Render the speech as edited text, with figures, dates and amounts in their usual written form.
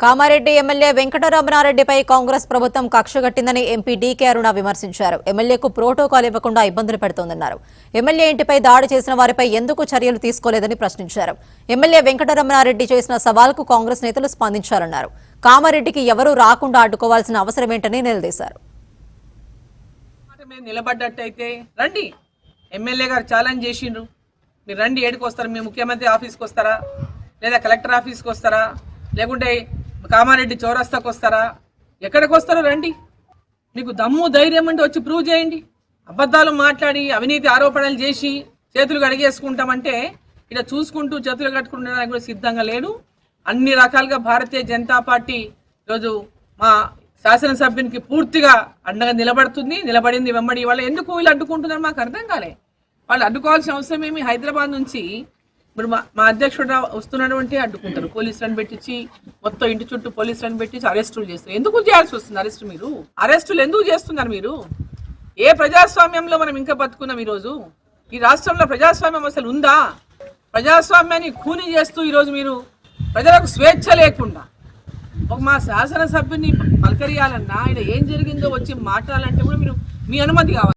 Kamareddy MLA వెంకటరమణారెడ్డిపై Congress ప్రభుత్వం కక్షగట్టిందని MP DK అరుణ విమర్శించారు. ఎమ్మెల్యేకు ప్రోటోకాల్ ఇవ్వకుండా ఇబ్బందులు పెడుతోందన్నారు. ఎమ్మెల్యే ఇంటిపై దాడి చేసిన వారిపై ఎందుకు చర్యలు తీసుకోలేదని ప్రశ్నించారు. ఎమ్మెల్యే వెంకటరమణారెడ్డి చేసిన సవాల్కు కాంగ్రెస్ నేతలు స్పందించారన్నారు. కామారెడ్డికి ఎవరూ రాకుండా అడ్డుకోవాల్సిన అవసరమేంటని నిలదీశారు. నిలబడ్డట్టయితే రండి, ఎమ్మెల్యే గారు ఛాలెంజ్ చేసిండ్రు, మీరు రండి, ఏడికి వస్తారు, మీ ముఖ్యమంత్రి ఆఫీస్కి వస్తారా, లేదా కలెక్టర్ ఆఫీస్కి వస్తారా, లేకుంటే కామారెడ్డి చౌరస్తాకు వస్తారా, ఎక్కడికి వస్తారో రండి. మీకు దమ్ము ధైర్యం అంటే వచ్చి ప్రూవ్ చేయండి. అబద్ధాలు మాట్లాడి అవినీతి ఆరోపణలు చేసి చేతులు కడిగేసుకుంటామంటే ఇలా చూసుకుంటూ చేతులు కట్టుకుంటానికి కూడా సిద్ధంగా లేడు. అన్ని రకాలుగా భారతీయ జనతా పార్టీ ఈరోజు మా శాసనసభ్యునికి పూర్తిగా అండగా నిలబడింది. వెంబడి వాళ్ళు ఎందుకు వీళ్ళు అడ్డుకుంటున్నారు మాకు అర్థం కాలే. వాళ్ళు అడ్డుకోవాల్సిన అవసరం ఏమి? హైదరాబాద్ నుంచి ఇప్పుడు మా అధ్యక్షుడు వస్తున్నటువంటి అడ్డుకుంటారు, పోలీసులను పెట్టించి మొత్తం ఇంటి చుట్టూ పోలీసులను పెట్టించి అరెస్టులు చేస్తారు. ఎందుకు చేయాల్సి వస్తుంది అరెస్టు? మీరు అరెస్టులు ఎందుకు చేస్తున్నారు? మీరు ఏ ప్రజాస్వామ్యంలో మనం ఇంకా బతుకున్నాం? ఈరోజు ఈ రాష్ట్రంలో ప్రజాస్వామ్యం అసలు ఉందా? ప్రజాస్వామ్యాన్ని ఖూనీ చేస్తూ ఈరోజు మీరు ప్రజలకు స్వేచ్ఛ లేకుండా ఒక మా శాసనసభ్యుని పలకరియాలన్నా ఆయన ఏం జరిగిందో వచ్చి మాట్లాడాలంటే కూడా మీరు మీ అనుమతి కావాలి.